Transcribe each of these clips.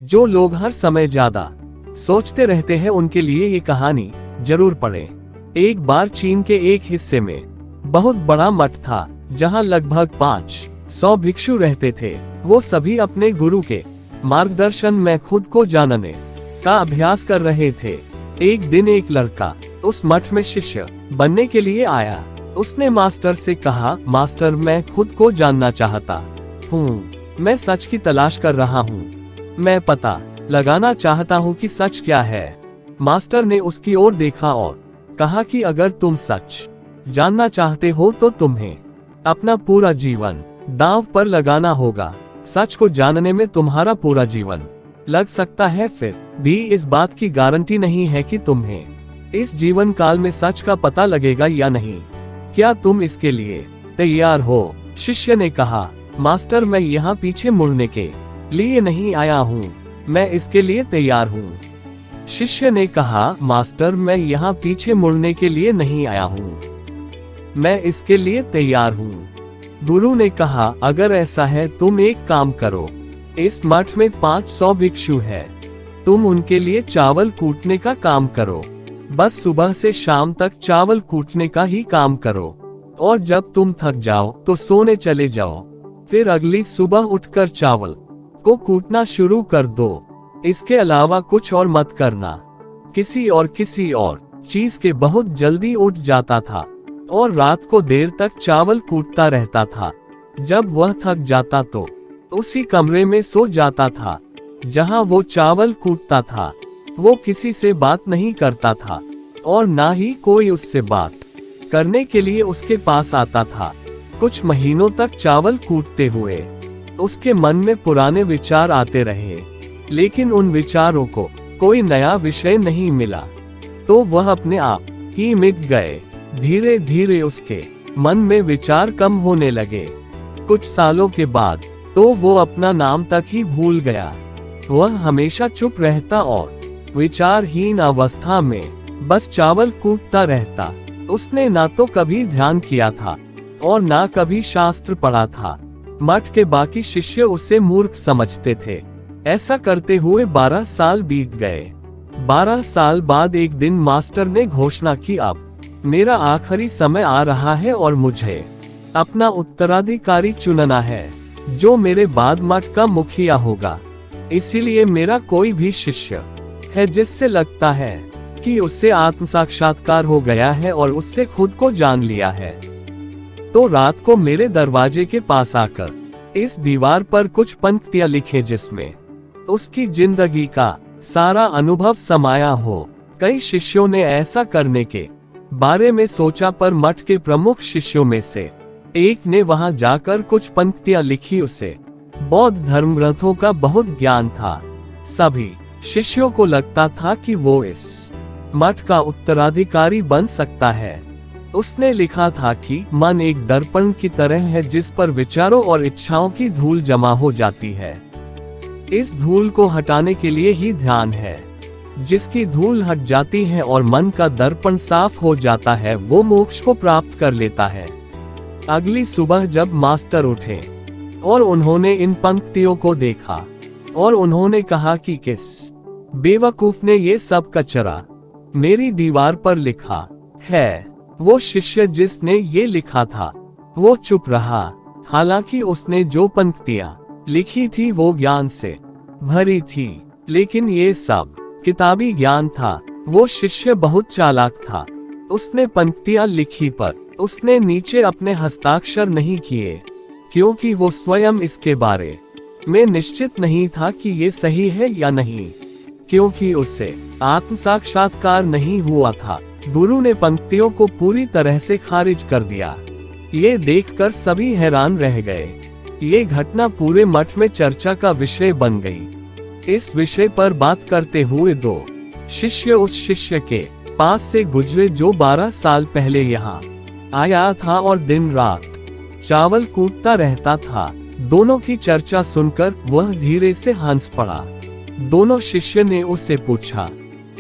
जो लोग हर समय ज्यादा सोचते रहते हैं उनके लिए ये कहानी जरूर पढ़ें। एक बार चीन के एक हिस्से में बहुत बड़ा मठ था जहां लगभग 500 भिक्षु रहते थे। वो सभी अपने गुरु के मार्गदर्शन में खुद को जानने का अभ्यास कर रहे थे। एक दिन एक लड़का उस मठ में शिष्य बनने के लिए आया। उसने मास्टर से कहा, मास्टर मैं खुद को जानना चाहता हूँ, मैं सच की तलाश कर रहा हूँ, मैं पता लगाना चाहता हूँ कि सच क्या है। मास्टर ने उसकी ओर देखा और कहा कि अगर तुम सच जानना चाहते हो तो तुम्हें अपना पूरा जीवन दांव पर लगाना होगा। सच को जानने में तुम्हारा पूरा जीवन लग सकता है, फिर भी इस बात की गारंटी नहीं है कि तुम्हें इस जीवन काल में सच का पता लगेगा या नहीं। क्या तुम इसके लिए तैयार हो? शिष्य ने कहा, मास्टर मैं यहाँ पीछे मुड़ने के लिए नहीं आया हूँ, मैं इसके लिए तैयार हूँ। शिष्य ने कहा, मास्टर मैं यहाँ पीछे मुड़ने के लिए नहीं आया हूँ, मैं इसके लिए तैयार हूँ। गुरु ने कहा, अगर ऐसा है तुम एक काम करो, इस मठ में 500 भिक्षु है, तुम उनके लिए चावल कूटने का काम करो। बस सुबह से शाम तक चावल कूटने का ही काम करो और जब तुम थक जाओ तो सोने चले जाओ। फिर अगली सुबह उठकर चावल को कूटना शुरू कर दो। इसके अलावा कुछ और मत करना। किसी और चीज के बहुत जल्दी उठ जाता था और रात को देर तक चावल कूटता रहता था। जब वह थक जाता तो उसी कमरे में सो जाता था जहां वो चावल कूटता था। वो किसी से बात नहीं करता था और ना ही कोई उससे बात करने के लिए उसके पास आता था। कुछ महीनों तक चावल कूटते हुए उसके मन में पुराने विचार आते रहे, लेकिन उन विचारों को कोई नया विषय नहीं मिला, तो वह अपने आप ही मिट गए। धीरे धीरे उसके मन में विचार कम होने लगे। कुछ सालों के बाद तो वो अपना नाम तक ही भूल गया। वह हमेशा चुप रहता और विचारहीन अवस्था में बस चावल कूटता रहता। उसने ना तो कभी ध्यान किया था और ना कभी शास्त्र पढ़ा था। मठ के बाकी शिष्य उसे मूर्ख समझते थे। ऐसा करते हुए 12 साल बीत गए। 12 साल बाद एक दिन मास्टर ने घोषणा की, अब मेरा आखिरी समय आ रहा है और मुझे अपना उत्तराधिकारी चुनना है जो मेरे बाद मठ का मुखिया होगा। इसीलिए मेरा कोई भी शिष्य है जिससे लगता है कि उससे आत्म साक्षात्कार हो गया है और उससे खुद को जान लिया है, तो रात को मेरे दरवाजे के पास आकर इस दीवार पर कुछ पंक्तियां लिखे जिसमें उसकी जिंदगी का सारा अनुभव समाया हो। कई शिष्यों ने ऐसा करने के बारे में सोचा, पर मठ के प्रमुख शिष्यों में से एक ने वहां जाकर कुछ पंक्तियां लिखी। उसे बौद्ध धर्म ग्रंथों का बहुत ज्ञान था। सभी शिष्यों को लगता था कि वो इस मठ का उत्तराधिकारी बन सकता है। उसने लिखा था कि मन एक दर्पण की तरह है जिस पर विचारों और इच्छाओं की धूल जमा हो जाती है। इस धूल को हटाने के लिए ही ध्यान है। जिसकी धूल हट जाती है और मन का दर्पण साफ हो जाता है, वो मोक्ष को प्राप्त कर लेता है। अगली सुबह जब मास्टर उठे और उन्होंने इन पंक्तियों को देखा और उन्होंने कहा कि किस बेवकूफ ने ये सब कचरा मेरी दीवार पर लिखा है। वो शिष्य जिसने ये लिखा था वो चुप रहा। हालांकि उसने जो पंक्तियां लिखी थी वो ज्ञान से भरी थी, लेकिन ये सब किताबी ज्ञान था। वो शिष्य बहुत चालाक था। उसने पंक्तियां लिखी पर उसने नीचे अपने हस्ताक्षर नहीं किए, क्योंकि वो स्वयं इसके बारे में निश्चित नहीं था कि ये सही है या नहीं, क्योंकि उससे आत्म साक्षात्कार नहीं हुआ था। गुरु ने पंक्तियों को पूरी तरह से खारिज कर दिया। ये देखकर सभी हैरान रह गए। ये घटना पूरे मठ में चर्चा का विषय बन गई। इस विषय पर बात करते हुए दो शिष्य उस शिष्य के पास से गुजरे जो 12 साल पहले यहाँ आया था और दिन रात चावल कूटता रहता था। दोनों की चर्चा सुनकर वह धीरे से हंस पड़ा। दोनों शिष्य ने उससे पूछा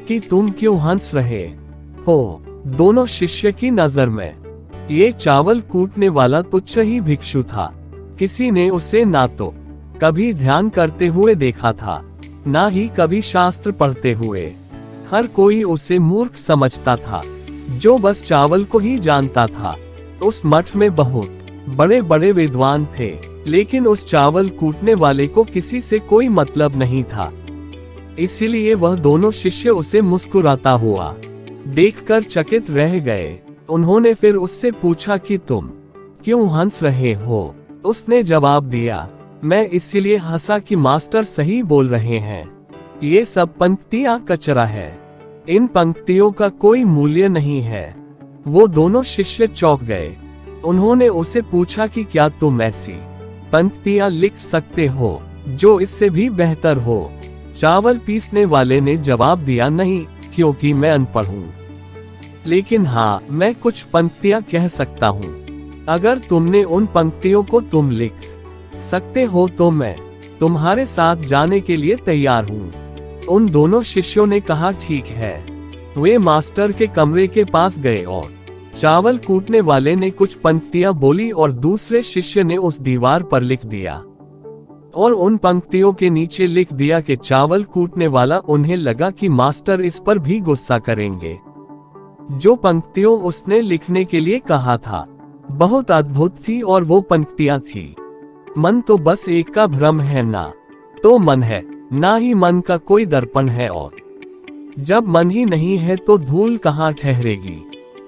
कि तुम क्यों हंस रहे हो? दोनों शिष्य की नजर में ये चावल कूटने वाला तुच्छ ही भिक्षु था। किसी ने उसे ना तो कभी ध्यान करते हुए देखा था ना ही कभी शास्त्र पढ़ते हुए। हर कोई उसे मूर्ख समझता था, जो बस चावल को ही जानता था। उस मठ में बहुत बड़े बड़े विद्वान थे, लेकिन उस चावल कूटने वाले को किसी से कोई मतलब नहीं था। इसीलिए वह दोनों शिष्य उसे मुस्कुराता हुआ देखकर चकित रह गए। उन्होंने फिर उससे पूछा कि तुम क्यों हंस रहे हो? उसने जवाब दिया, मैं इसलिए हंसा कि मास्टर सही बोल रहे हैं। ये सब पंक्तियां कचरा है, इन पंक्तियों का कोई मूल्य नहीं है। वो दोनों शिष्य चौंक गए। उन्होंने उसे पूछा कि क्या तुम ऐसी पंक्तियां लिख सकते हो जो इससे भी बेहतर हो? चावल पीसने वाले ने जवाब दिया, नहीं, क्योंकि मैं अनपढ़ हूँ, लेकिन हाँ, मैं कुछ पंक्तियां कह सकता हूँ। अगर तुमने उन पंक्तियों को तुम लिख सकते हो तो मैं तुम्हारे साथ जाने के लिए तैयार हूँ। उन दोनों शिष्यों ने कहा, ठीक है। वे मास्टर के कमरे के पास गए और चावल कूटने वाले ने कुछ पंक्तियां बोली और दूसरे शिष्य ने उस दीवार पर लिख दिया और उन पंक्तियों के नीचे लिख दिया कि चावल कूटने वाला। उन्हें लगा कि मास्टर इस पर भी गुस्सा करेंगे। जो पंक्तियों उसने लिखने के लिए कहा था बहुत अद्भुत थी और वो पंक्तियां थी, मन तो बस एक का भ्रम है, ना तो मन है, ना ही मन का कोई दर्पण है, और जब मन ही नहीं है तो धूल कहाँ ठहरेगी।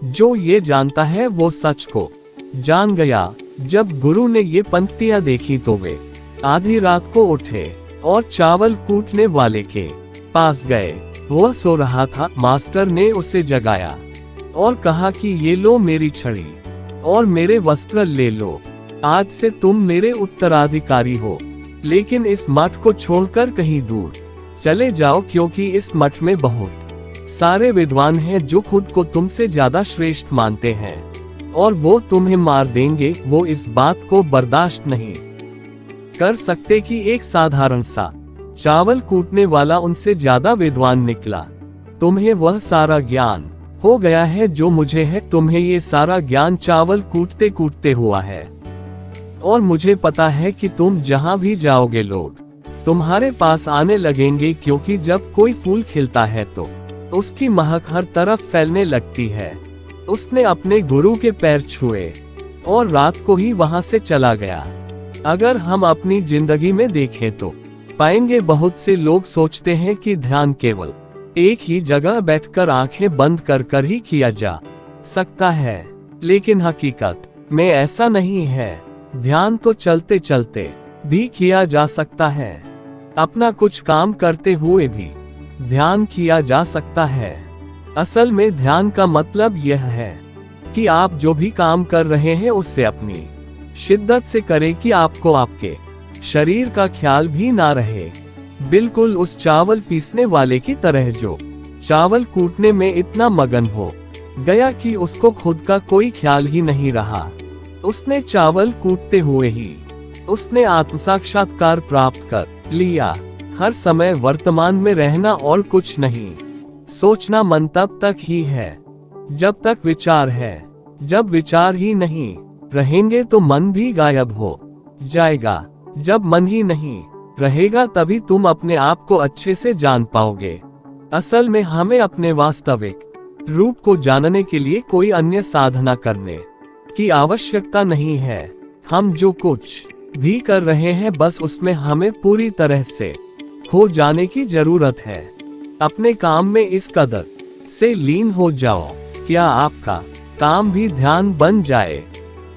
जो ये जानता है वो सच को जान गया। जब गुरु ने ये पंक्तियां देखी तो वे आधी रात को उठे और चावल कूटने वाले के पास गए। वह सो रहा था। मास्टर ने उसे जगाया और कहा कि ये लो मेरी छड़ी और मेरे वस्त्र ले लो। आज से तुम मेरे उत्तराधिकारी हो, लेकिन इस मठ को छोड़कर कहीं दूर चले जाओ, क्योंकि इस मठ में बहुत सारे विद्वान हैं जो खुद को तुमसे ज्यादा श्रेष्ठ मानते हैं और वो तुम्हें मार देंगे। वो इस बात को बर्दाश्त नहीं कर सकते कि एक साधारण सा चावल कूटने वाला उनसे ज्यादा विद्वान निकला। तुम्हें वह सारा ज्ञान हो गया है जो मुझे है। तुम्हें ये सारा ज्ञान चावल कूटते कूटते हुआ है, और मुझे पता है कि तुम जहां भी जाओगे लोग तुम्हारे पास आने लगेंगे, क्योंकि जब कोई फूल खिलता है तो उसकी महक हर तरफ फैलने लगती है। उसने अपने गुरु के पैर छुए और रात को ही वहां से चला गया। अगर हम अपनी जिंदगी में देखें तो पाएंगे बहुत से लोग सोचते हैं कि ध्यान केवल एक ही जगह बैठकर आंखें बंद कर कर ही किया जा सकता है, लेकिन हकीकत में ऐसा नहीं है। ध्यान तो चलते चलते भी किया जा सकता है। अपना कुछ काम करते हुए भी ध्यान किया जा सकता है। असल में ध्यान का मतलब यह है कि आप जो भी काम कर रहे हैं उससे अपनी शिद्दत से करें कि आपको आपके शरीर का ख्याल भी ना रहे। बिल्कुल उस चावल पीसने वाले की तरह जो चावल कूटने में इतना मगन हो गया कि उसको खुद का कोई ख्याल ही नहीं रहा। उसने चावल कूटते हुए ही उसने आत्म साक्षात्कार प्राप्त कर लिया। हर समय वर्तमान में रहना और कुछ नहीं सोचना। मन तब तक ही है जब तक विचार है। जब विचार ही नहीं रहेंगे तो मन भी गायब हो जाएगा। जब मन ही नहीं रहेगा तभी तुम अपने आप को अच्छे से जान पाओगे। असल में हमें अपने वास्तविक रूप को जानने के लिए कोई अन्य साधना करने की आवश्यकता नहीं है। हम जो कुछ भी कर रहे हैं बस उसमें हमें पूरी तरह से खो जाने की जरूरत है। अपने काम में इस कदर से लीन हो जाओ क्या आपका काम भी ध्यान बन जाए।